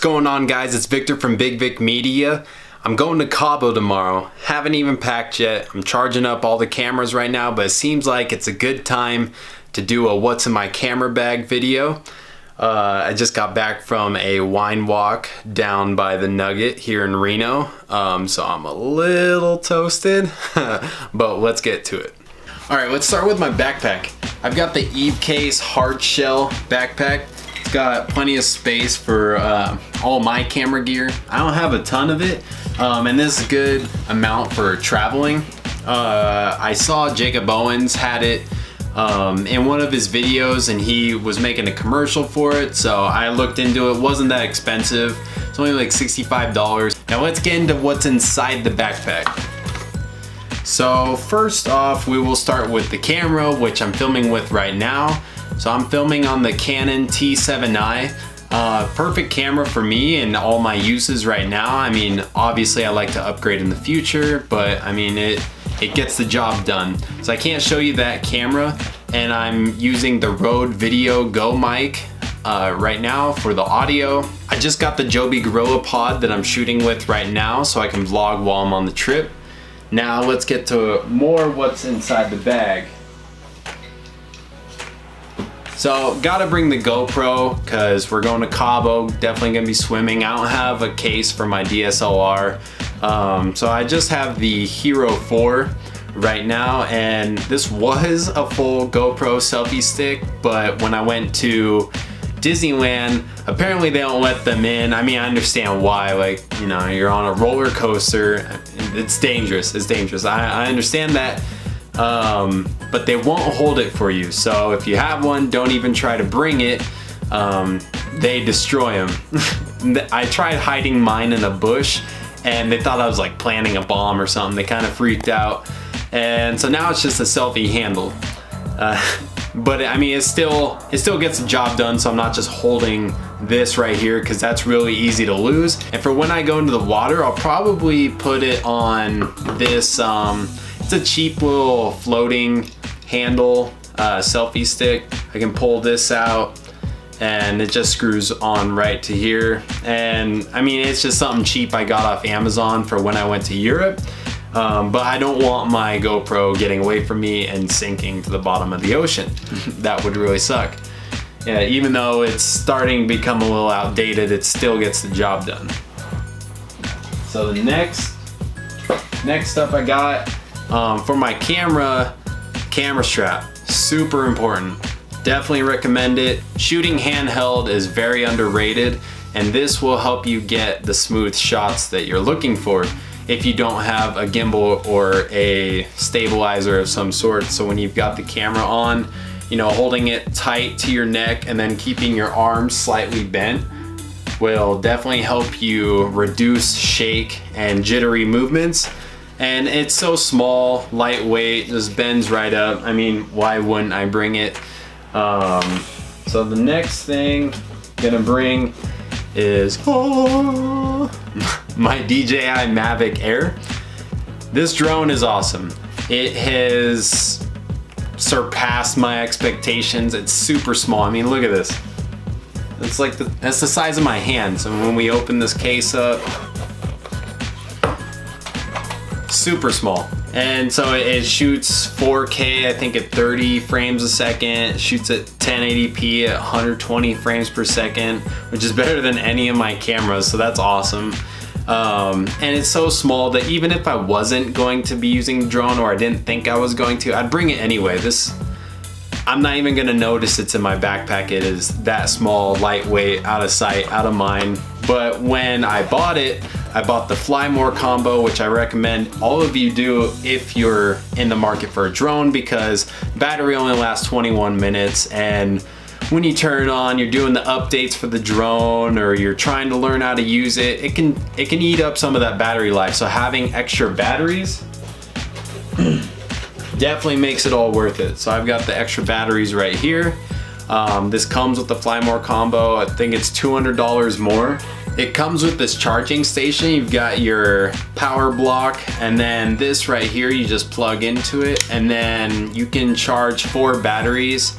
going on, guys? It's Victor from Big Vic Media. I'm going to Cabo tomorrow. Haven't even packed yet. I'm charging up all the cameras right now, but it seems like it's a good time to do a what's in my camera bag video. I just got back from a wine walk down by the Nugget here in Reno, so I'm a little toasted, but let's get to it. All right, let's start with my backpack. I've got the Eve Case hard shell backpack. It's got plenty of space for all my camera gear. I don't have a ton of it, and this is a good amount for traveling. I saw Jacob Owens had it in one of his videos, and he was making a commercial for it, so I looked into it. It wasn't that expensive. It's only like $65. Now let's get into what's inside the backpack. So first off, we will start with the camera, which I'm filming with right now. So I'm filming on the Canon T7i. Perfect camera for me and all my uses right now. I mean, obviously I like to upgrade in the future, but I mean, it gets the job done. So I can't show you that camera, and I'm using the Rode Video Go mic right now for the audio. I just got the Joby Gorilla Pod that I'm shooting with right now so I can vlog while I'm on the trip. Now let's get to more what's inside the bag. So gotta bring the GoPro because we're going to Cabo, definitely gonna be swimming. I don't have a case for my DSLR. So I just have the Hero 4 right now, and this was a full GoPro selfie stick, but when I went to Disneyland, apparently they don't let them in. I mean, I understand why, like, you know, you're on a roller coaster, it's dangerous, I understand that, but they won't hold it for you. So if you have one, don't even try to bring it. They destroy them. I tried hiding mine in a bush, and they thought I was like planting a bomb or something. They kind of freaked out, and so now it's just a selfie handle. But I mean, it still gets the job done, so I'm not just holding this right here because that's really easy to lose. And for when I go into the water, I'll probably put it on this, it's a cheap little floating handle selfie stick. I can pull this out and it just screws on right to here. And I mean, it's just something cheap I got off Amazon for when I went to Europe. But I don't want my GoPro getting away from me and sinking to the bottom of the ocean. That would really suck. Yeah, even though it's starting to become a little outdated, it still gets the job done. So the next up I got for my camera strap. Super important. Definitely recommend it. Shooting handheld is very underrated, and this will help you get the smooth shots that you're looking for if you don't have a gimbal or a stabilizer of some sort. So when you've got the camera on, you know, holding it tight to your neck and then keeping your arms slightly bent will definitely help you reduce shake and jittery movements. And it's so small, lightweight, just bends right up. I mean, why wouldn't I bring it? So the next thing I'm gonna bring is my DJI Mavic Air. This drone is awesome. It has surpassed my expectations. It's super small. I mean, look at this. It's like that's the size of my hand. So when we open this case up, super small. And so it shoots 4K, I think at 30 frames a second. It shoots at 1080p at 120 frames per second, which is better than any of my cameras, so that's awesome. And it's so small that even if I wasn't going to be using the drone, or I didn't think I was going to, I'd bring it anyway. I'm not even gonna notice it's in my backpack. It is that small, lightweight, out of sight, out of mind. But when I bought it, I bought the Fly More combo, which I recommend all of you do if you're in the market for a drone, because battery only lasts 21 minutes, and when you turn it on, you're doing the updates for the drone, or you're trying to learn how to use it, it can eat up some of that battery life. So having extra batteries definitely makes it all worth it. So I've got the extra batteries right here. This comes with the Fly More combo. I think it's $200 more. It comes with this charging station. You've got your power block, and then this right here, you just plug into it, and then you can charge 4 batteries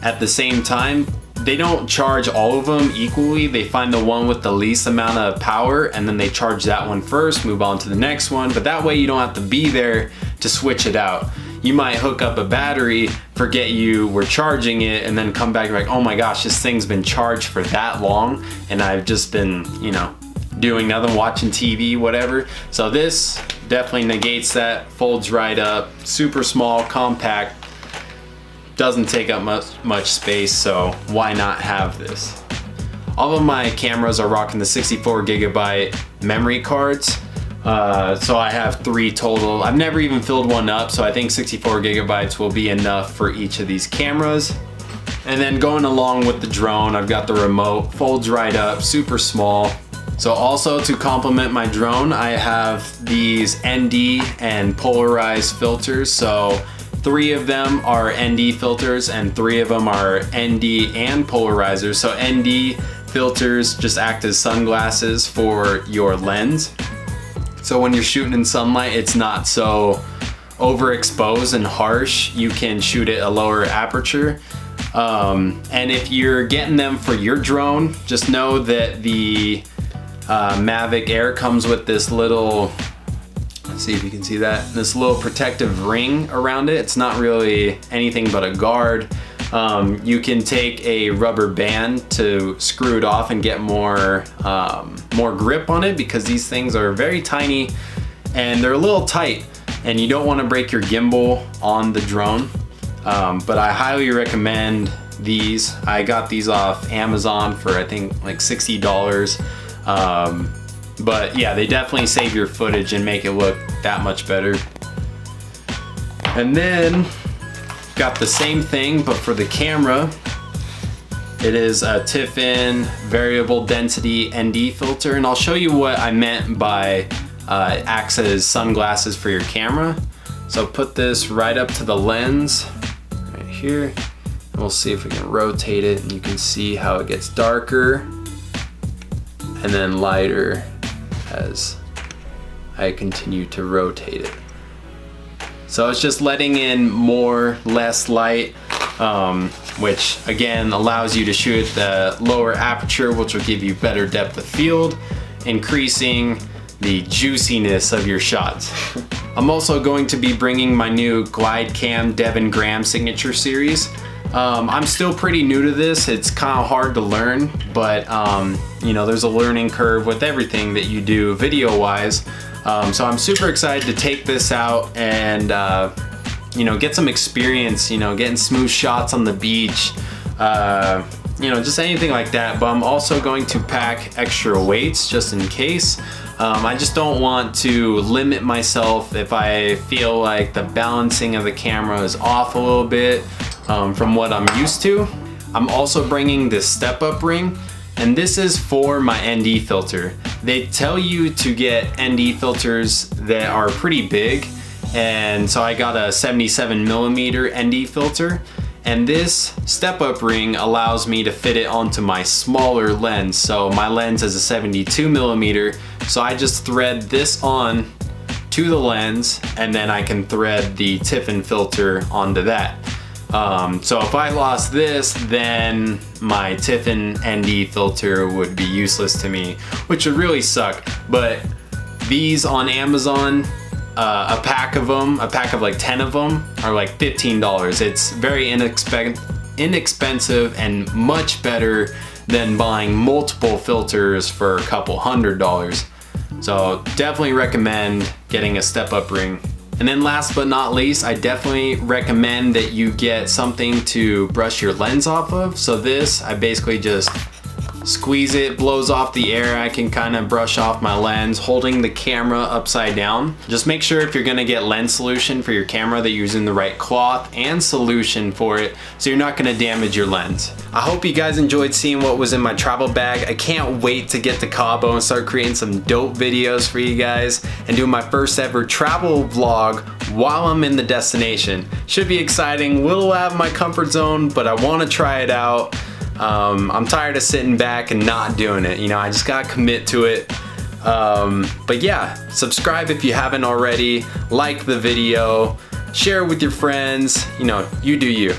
at the same time. they don't charge all of them equally. They find the one with the least amount of power and then they charge that one first, move on to the next one. But that way you don't have to be there to switch it out. You might hook up a battery, forget you were charging it, and then come back and be like, oh my gosh, this thing's been charged for that long and I've just been, you know, doing nothing, watching TV, whatever. So this definitely negates that, folds right up, super small, compact, doesn't take up much space, so why not have this? All of my cameras are rocking the 64 gigabyte memory cards. So I have 3 total. I've never even filled one up, so I think 64 gigabytes will be enough for each of these cameras. And then going along with the drone, I've got the remote, folds right up, super small. So also to complement my drone, I have these ND and polarized filters. So 3 of them are ND filters and 3 of them are ND and polarizers. So ND filters just act as sunglasses for your lens. So when you're shooting in sunlight, it's not so overexposed and harsh. You can shoot at a lower aperture. And if you're getting them for your drone, just know that the Mavic Air comes with this little, let's see if you can see that, this little protective ring around it. It's not really anything but a guard. You can take a rubber band to screw it off and get more grip on it, because these things are very tiny and they're a little tight and you don't want to break your gimbal on the drone. But I highly recommend these. I got these off Amazon for I think like $60. But yeah, they definitely save your footage and make it look that much better. And then got the same thing, but for the camera. It is a Tiffen variable density ND filter, and I'll show you what I meant by acts as sunglasses for your camera. So put this right up to the lens, right here, and we'll see if we can rotate it, and you can see how it gets darker and then lighter as I continue to rotate it. So it's just letting in less light, which again allows you to shoot at the lower aperture, which will give you better depth of field, increasing the juiciness of your shots. I'm also going to be bringing my new GlideCam Devin Graham signature series. I'm still pretty new to this. It's kind of hard to learn, but you know, there's a learning curve with everything that you do video-wise. So I'm super excited to take this out and you know, get some experience, you know, getting smooth shots on the beach, you know, just anything like that. But I'm also going to pack extra weights just in case. I just don't want to limit myself if I feel like the balancing of the camera is off a little bit from what I'm used to. I'm also bringing this step-up ring, and this is for my ND filter. They tell you to get ND filters that are pretty big, and so I got a 77mm ND filter, and this step-up ring allows me to fit it onto my smaller lens. So my lens is a 72mm, so I just thread this on to the lens, and then I can thread the Tiffen filter onto that. So if I lost this, then my Tiffen ND filter would be useless to me, which would really suck. But these on Amazon, a pack of like 10 of them are like $15. It's very inexpensive and much better than buying multiple filters for a couple $100. So definitely recommend getting a step-up ring. And then last but not least, I definitely recommend that you get something to brush your lens off of. So this, I basically just squeeze it, blows off the air. I can kind of brush off my lens holding the camera upside down. Just make sure if you're gonna get lens solution for your camera that you're using the right cloth and solution for it, so you're not gonna damage your lens. I hope you guys enjoyed seeing what was in my travel bag. I can't wait to get to Cabo and start creating some dope videos for you guys and do my first ever travel vlog while I'm in the destination. Should be exciting, little out of my comfort zone, but I wanna try it out. I'm tired of sitting back and not doing it. You know, I just gotta commit to it. But yeah, subscribe if you haven't already, like the video, share it with your friends, you know, you do you.